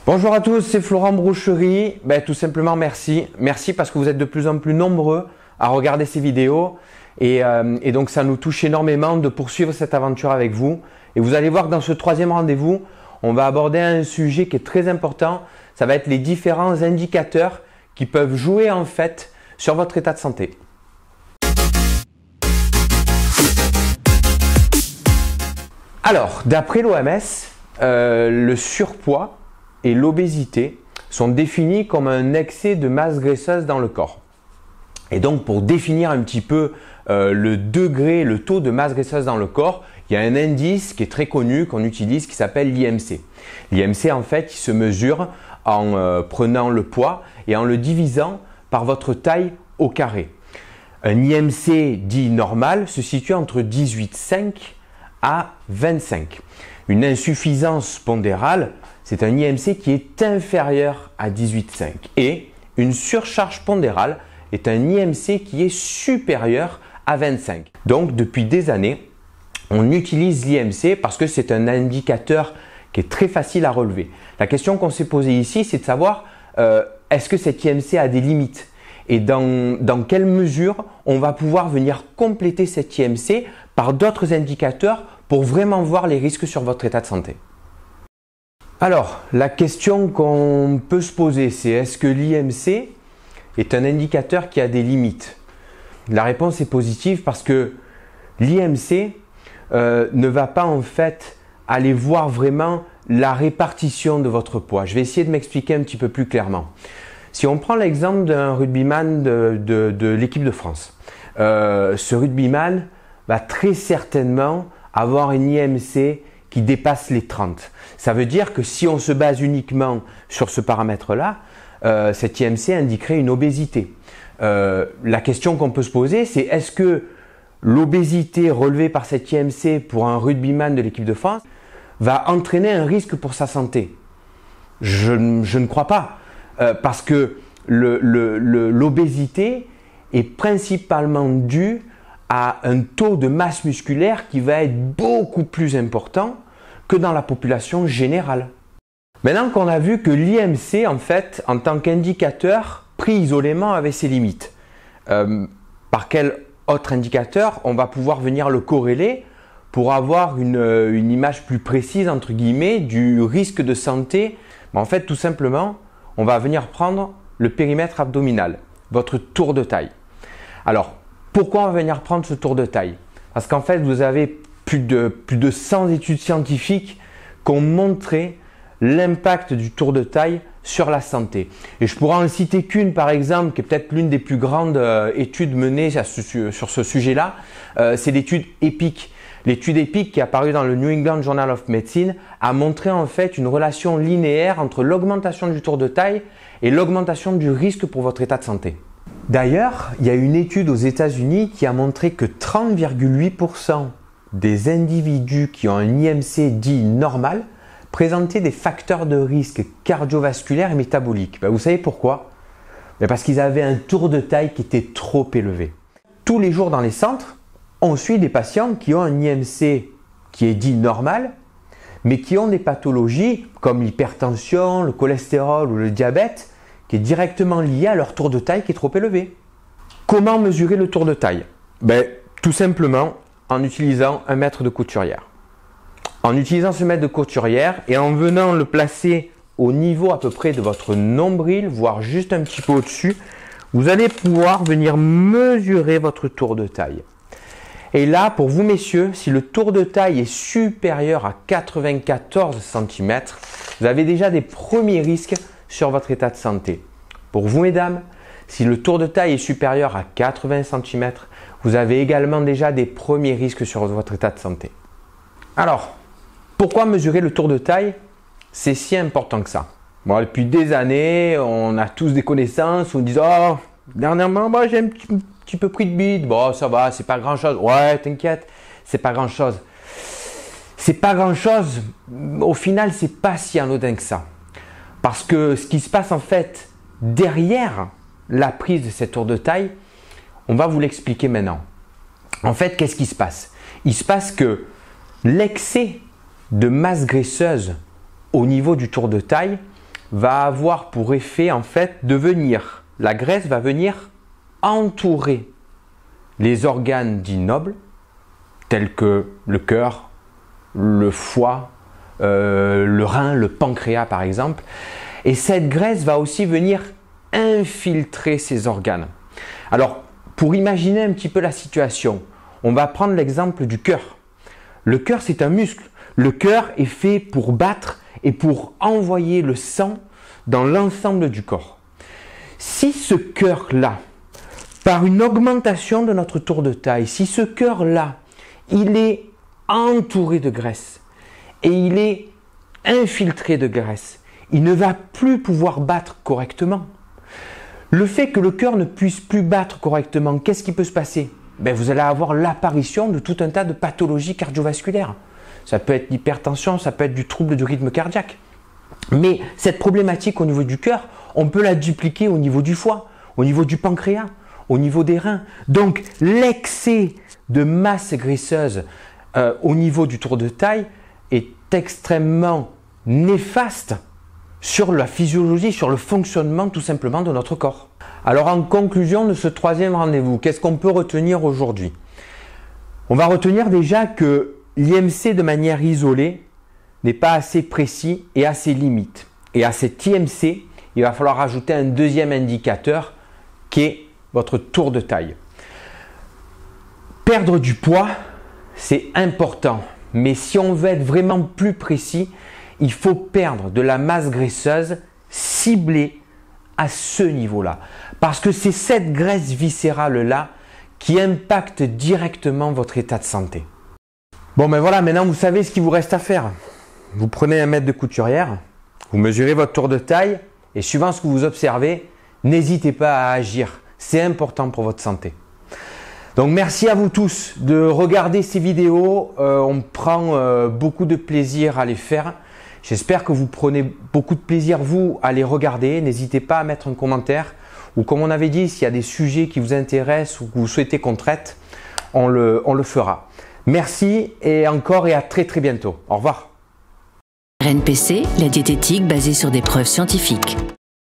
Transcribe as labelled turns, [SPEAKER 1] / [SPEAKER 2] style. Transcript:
[SPEAKER 1] Bonjour à tous, c'est Florent Broucherie. Tout simplement merci. Merci parce que vous êtes de plus en plus nombreux à regarder ces vidéos et donc ça nous touche énormément de poursuivre cette aventure avec vous. Et vous allez voir que dans ce troisième rendez-vous, on va aborder un sujet qui est très important. Ça va être les différents indicateurs qui peuvent jouer en fait sur votre état de santé. Alors, d'après l'OMS, le surpoids et l'obésité sont définis comme un excès de masse graisseuse dans le corps. Et donc, pour définir un petit peu le degré, le taux de masse graisseuse dans le corps, il y a un indice qui est très connu, qu'on utilise, qui s'appelle l'IMC. L'IMC, en fait, il se mesure en prenant le poids et en le divisant par votre taille au carré. Un IMC dit normal se situe entre 18,5 à 25. Une insuffisance pondérale, c'est un IMC qui est inférieur à 18,5. Et une surcharge pondérale est un IMC qui est supérieur à 25. Donc, depuis des années, on utilise l'IMC parce que c'est un indicateur qui est très facile à relever. La question qu'on s'est posée ici, c'est de savoir est-ce que cet IMC a des limites et dans quelle mesure on va pouvoir venir compléter cet IMC par d'autres indicateurs pour vraiment voir les risques sur votre état de santé. Alors, la question qu'on peut se poser, c'est est-ce que l'IMC est un indicateur qui a des limites? La réponse est positive parce que l'IMC ne va pas en fait aller voir vraiment la répartition de votre poids. Je vais essayer de m'expliquer un petit peu plus clairement. Si on prend l'exemple d'un rugbyman de l'équipe de France, ce rugbyman va très certainement avoir une IMC qui dépasse les 30. Ça veut dire que si on se base uniquement sur ce paramètre-là, cet IMC indiquerait une obésité. La question qu'on peut se poser, c'est est-ce que l'obésité relevée par cet IMC pour un rugbyman de l'équipe de France va entraîner un risque pour sa santé? Je ne crois pas, parce que l'obésité est principalement due à un taux de masse musculaire qui va être beaucoup plus important que dans la population générale. Maintenant qu'on a vu que l'IMC, en fait, en tant qu'indicateur, pris isolément avait ses limites, par quel autre indicateur on va pouvoir venir le corréler pour avoir une image plus précise, entre guillemets, du risque de santé? En fait, tout simplement, on va venir prendre le périmètre abdominal, votre tour de taille. Alors, pourquoi on va venir prendre ce tour de taille? Parce qu'en fait, vous avez plus de 100 études scientifiques qui ont montré l'impact du tour de taille sur la santé. Et je pourrais en citer qu'une, par exemple, qui est peut-être l'une des plus grandes études menées sur ce sujet-là. C'est l'étude EPIC. L'étude EPIC qui est apparue dans le New England Journal of Medicine a montré en fait une relation linéaire entre l'augmentation du tour de taille et l'augmentation du risque pour votre état de santé. D'ailleurs, il y a une étude aux États-Unis qui a montré que 30,8% des individus qui ont un IMC dit normal présentaient des facteurs de risque cardiovasculaires et métaboliques. Vous savez pourquoi? Parce qu'ils avaient un tour de taille qui était trop élevé. Tous les jours dans les centres, on suit des patients qui ont un IMC qui est dit normal, mais qui ont des pathologies comme l'hypertension, le cholestérol ou le diabète, qui est directement lié à leur tour de taille qui est trop élevé. Comment mesurer le tour de taille? Tout simplement en utilisant un mètre de couturière. En utilisant ce mètre de couturière et en venant le placer au niveau à peu près de votre nombril, voire juste un petit peu au-dessus, vous allez pouvoir venir mesurer votre tour de taille. Et là, pour vous messieurs, si le tour de taille est supérieur à 94 cm, vous avez déjà des premiers risques sur votre état de santé. Pour vous mesdames, si le tour de taille est supérieur à 80 cm, vous avez également déjà des premiers risques sur votre état de santé. Alors, pourquoi mesurer le tour de taille? C'est si important que ça. Depuis des années, on a tous des connaissances, on dit « Oh, dernièrement, j'ai un petit peu pris de bide. Bon, ça va, c'est pas grand-chose. Ouais, t'inquiète, c'est pas grand-chose. » C'est pas grand-chose. Au final, c'est pas si anodin que ça. Parce que ce qui se passe en fait derrière la prise de cette tour de taille, on va vous l'expliquer maintenant. En fait, qu'est-ce qui se passe? Il se passe que l'excès de masse graisseuse au niveau du tour de taille va avoir pour effet en fait la graisse va venir entourer les organes dits nobles, tels que le cœur, le foie, le rein, le pancréas par exemple. Et cette graisse va aussi venir infiltrer ces organes. Alors, pour imaginer un petit peu la situation, on va prendre l'exemple du cœur. Le cœur, c'est un muscle. Le cœur est fait pour battre et pour envoyer le sang dans l'ensemble du corps. Si ce cœur-là, par une augmentation de notre tour de taille, si ce cœur-là, il est entouré de graisse et il est infiltré de graisse, il ne va plus pouvoir battre correctement. Le fait que le cœur ne puisse plus battre correctement, qu'est-ce qui peut se passer? Vous allez avoir l'apparition de tout un tas de pathologies cardiovasculaires. Ça peut être l'hypertension, ça peut être du trouble du rythme cardiaque. Mais cette problématique au niveau du cœur, on peut la dupliquer au niveau du foie, au niveau du pancréas, au niveau des reins. Donc l'excès de masse graisseuse au niveau du tour de taille est extrêmement néfaste sur la physiologie, sur le fonctionnement tout simplement de notre corps. Alors en conclusion de ce troisième rendez-vous, qu'est-ce qu'on peut retenir aujourd'hui? On va retenir déjà que l'IMC de manière isolée n'est pas assez précis et à ses limites. Et à cet IMC, il va falloir ajouter un deuxième indicateur qui est votre tour de taille. Perdre du poids, c'est important. Mais si on veut être vraiment plus précis, il faut perdre de la masse graisseuse ciblée à ce niveau-là. Parce que c'est cette graisse viscérale-là qui impacte directement votre état de santé. Bon ben voilà, maintenant vous savez ce qu'il vous reste à faire. Vous prenez un mètre de couturière, vous mesurez votre tour de taille et suivant ce que vous observez, n'hésitez pas à agir. C'est important pour votre santé. Donc merci à vous tous de regarder ces vidéos. On prend beaucoup de plaisir à les faire. J'espère que vous prenez beaucoup de plaisir vous à les regarder. N'hésitez pas à mettre un commentaire ou comme on avait dit, s'il y a des sujets qui vous intéressent ou que vous souhaitez qu'on traite, on le fera. Merci et encore et à très bientôt. Au revoir.
[SPEAKER 2] RNPC, la diététique basée sur des preuves scientifiques.